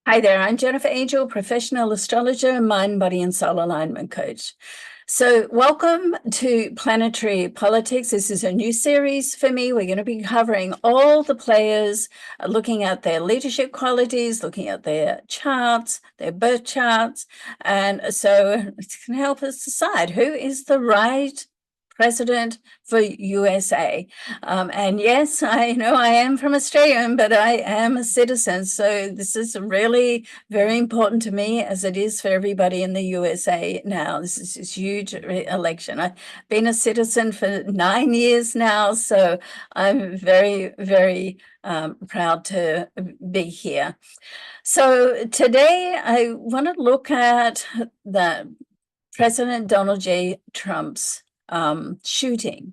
Hi there, I'm Jennifer Angel, professional astrologer, mind, body, and soul alignment coach. So, welcome to Planetary Politics. This is a new series for me. We're going to be covering all the players, looking at their leadership qualities, looking at their charts, their birth charts. And so, it's going to help us decide who is the right president for USA. And yes, I know I am from Australia, but I am a citizen. So this is really very important to me, as it is for everybody in the USA now. This is a huge election. I've been a citizen for 9 years now, so I'm very, very proud to be here. So today I want to look at the President Donald J. Trump's shooting.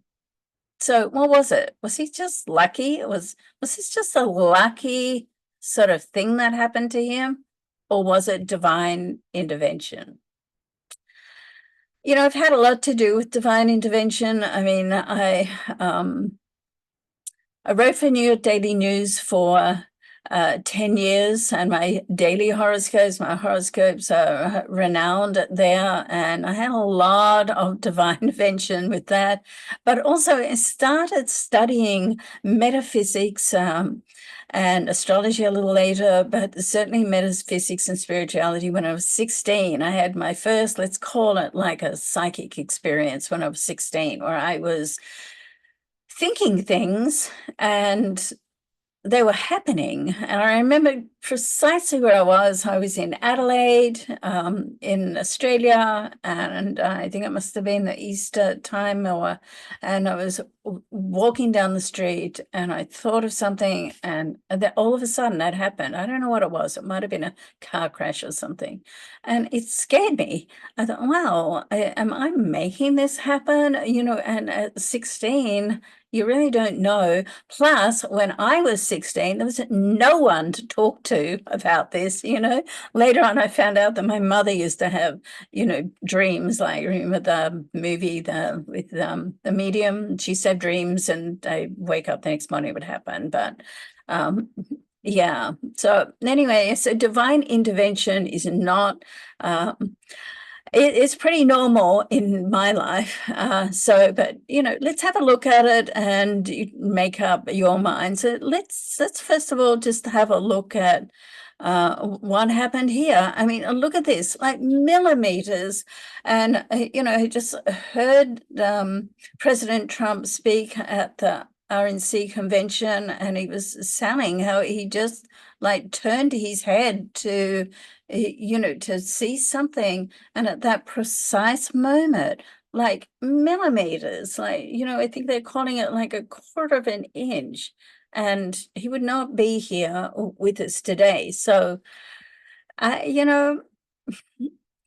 So what was it? Was he just lucky? Was this just a lucky sort of thing that happened to him? Or was it divine intervention? You know, I've had a lot to do with divine intervention. I mean, I wrote for New York Daily News for 10 years, and my horoscopes are renowned there. And I had a lot of divine intervention with that. But also, I started studying metaphysics and astrology a little later, but certainly metaphysics and spirituality when I was 16. I had my first, let's call it like a psychic experience when I was 16, where I was thinking things and they were happening. And I remember precisely where I was. I was in Adelaide, in Australia, and I think it must have been the Easter time, and I was walking down the street and I thought of something, and then all of a sudden that happened. I don't know what it was. It might have been a car crash or something. And it scared me. I thought, wow, am I making this happen? You know, and at 16, you really don't know. Plus, when I was 16, there was no one to talk to about this, you know. Later on, I found out that my mother used to have, you know, dreams, like remember the movie with the medium. She used to have dreams, and I wake up the next morning, it would happen. But yeah. So anyway, so divine intervention is not it's pretty normal in my life. But you know, let's have a look at it and you make up your mind. So let's first of all just have a look at what happened here. I mean, look at this, like millimeters. And you know, I just heard President Trump speak at the RNC convention, and he was saying how he just like turned his head to, you know, to see something, and at that precise moment, like millimeters, like, you know, I think they're calling it like a quarter of an inch, and he would not be here with us today. So, you know,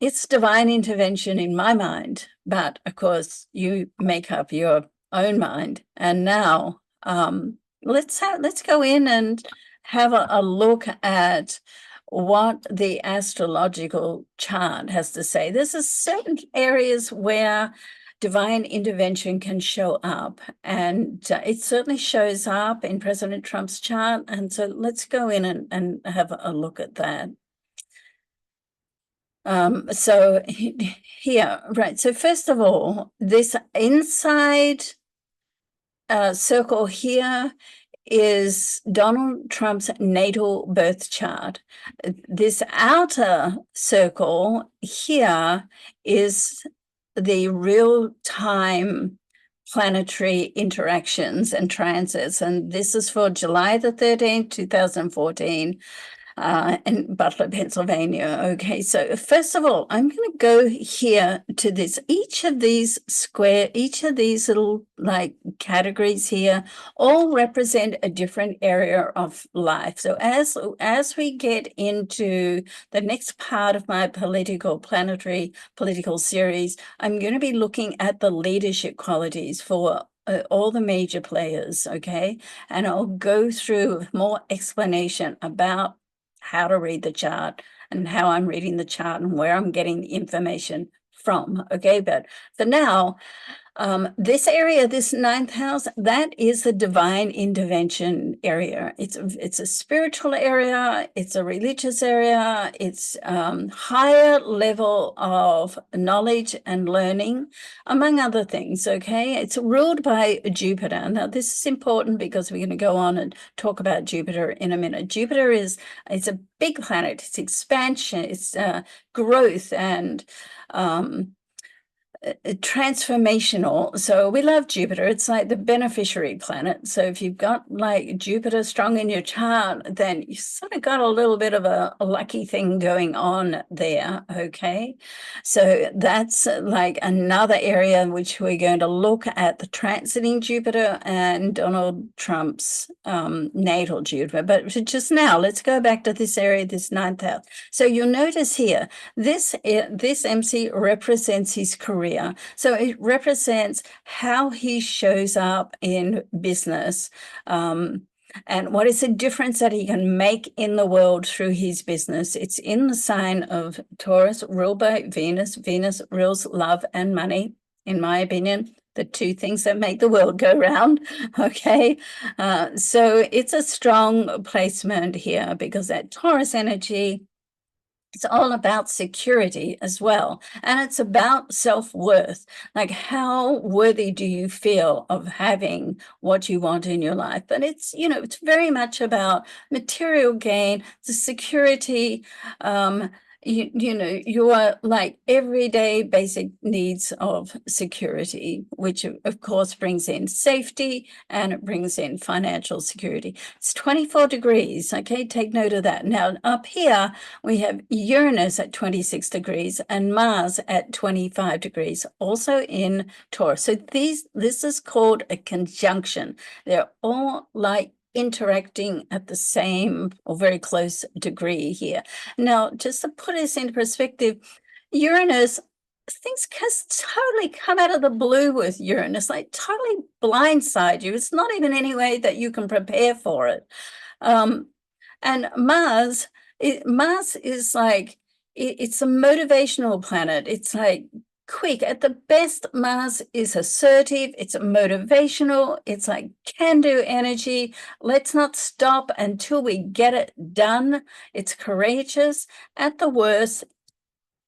it's divine intervention in my mind, but of course, you make up your own mind. And now, let's go in and have a look at what the astrological chart has to say. There's certain areas where divine intervention can show up, and it certainly shows up in President Trump's chart. And so let's go in and have a look at that. So here, right. So first of all, this inside circle here is Donald Trump's natal birth chart. This outer circle here is the real-time planetary interactions and transits. And this is for July the 13th, 2014. In Butler, Pennsylvania. Okay, so first of all, I'm going to go here to this. Each of these little like categories here all represent a different area of life. So as we get into the next part of my planetary political series, I'm going to be looking at the leadership qualities for all the major players, okay? And I'll go through more explanation about how to read the chart and how I'm reading the chart and where I'm getting the information from. Okay, but for now, This area, this ninth house, that is the divine intervention area. It's a spiritual area. It's a religious area. It's higher level of knowledge and learning, among other things. Okay, it's ruled by Jupiter. Now, this is important because we're going to go on and talk about Jupiter in a minute. Jupiter it's a big planet. It's expansion. It's growth and transformational. So we love Jupiter. It's like the beneficiary planet. So if you've got like Jupiter strong in your chart, then you sort of got a little bit of a lucky thing going on there. Okay. So that's like another area in which we're going to look at the transiting Jupiter and Donald Trump's natal Jupiter. But just now, let's go back to this area, this ninth house. So you'll notice here, this MC represents his career. So it represents how he shows up in business, and what is the difference that he can make in the world through his business. It's in the sign of Taurus, ruled by Venus. Venus rules love and money, in my opinion, the two things that make the world go round. Okay, so it's a strong placement here because that Taurus energy, it's all about security as well. And it's about self-worth. Like, how worthy do you feel of having what you want in your life? But it's, it's very much about material gain, the security, your like everyday basic needs of security, which of course brings in safety and it brings in financial security. It's 24 degrees. Okay, take note of that. Now up here we have Uranus at 26 degrees and Mars at 25 degrees, also in Taurus. So this is called a conjunction. They're all like interacting at the same or very close degree here. Now, just to put this into perspective, Uranus, things totally come out of the blue with Uranus, like totally blindside you. It's not even any way that you can prepare for it. And Mars is like, it's a motivational planet. It's like quick. At the best, Mars is assertive. It's motivational. It's like can-do energy. Let's not stop until we get it done. It's courageous. At the worst,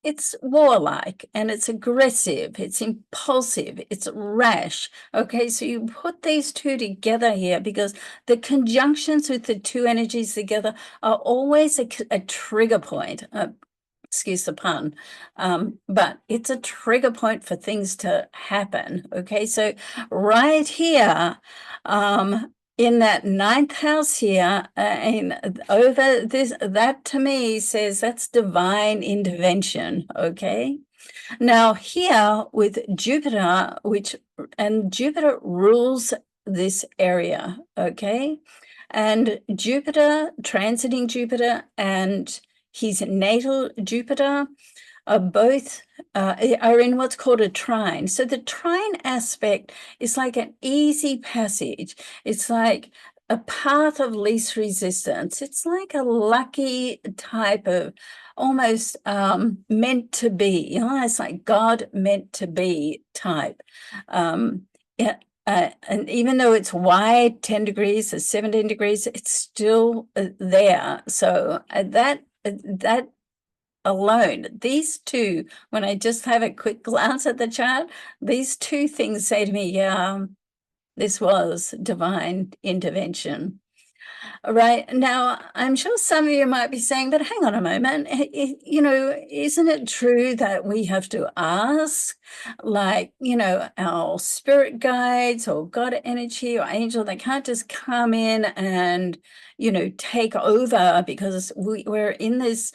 it's warlike and it's aggressive. It's impulsive. It's rash. Okay, so you put these two together here because the conjunctions with the two energies together are always a trigger point. Excuse the pun, but it's a trigger point for things to happen. Okay, so right here, in that ninth house here, and over this, that to me says that's divine intervention. Okay, now here with Jupiter, and Jupiter rules this area. Okay, and Jupiter, transiting Jupiter, and his natal Jupiter are both are in what's called a trine. So the trine aspect is like an easy passage. It's like a path of least resistance. It's like a lucky type of almost meant to be. It's like God meant to be type. Yeah. And even though it's wide, 10 degrees or 17 degrees, it's still there. So that alone, these two, when I just have a quick glance at the chart, these two things say to me, yeah, this was divine intervention. All right. Now, I'm sure some of you might be saying, but hang on a moment, isn't it true that we have to ask, like, our spirit guides or God energy or angel, they can't just come in and, take over because we're in this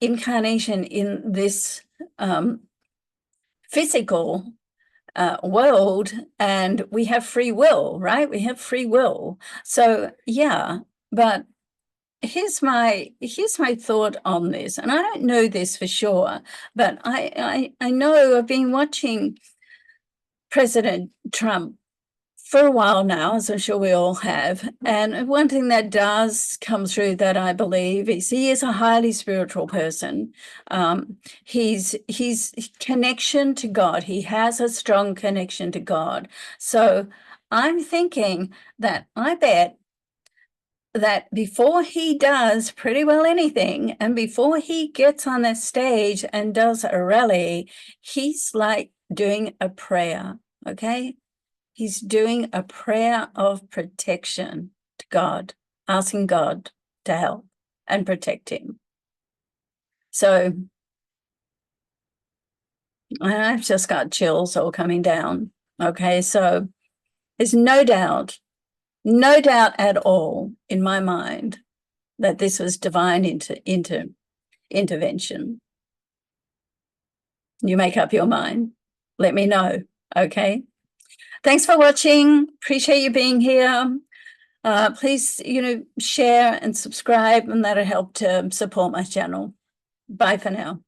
incarnation in this physical world, and we have free will, right? We have free will. So yeah, but here's my thought on this, and I don't know this for sure, but I know I've been watching President Trump for a while now, as I'm sure we all have. And one thing that does come through that I believe is he is a highly spiritual person. His connection to God, he has a strong connection to God. So I'm thinking that I bet that before he does pretty well anything, and before he gets on that stage and does a rally, he's like doing a prayer, okay? He's doing a prayer of protection to God, asking God to help and protect him. So I've just got chills all coming down. Okay, so there's no doubt at all in my mind that this was divine intervention. You make up your mind. Let me know, okay? Thanks for watching. Appreciate you being here. Please, share and subscribe, and that'll help to support my channel. Bye for now.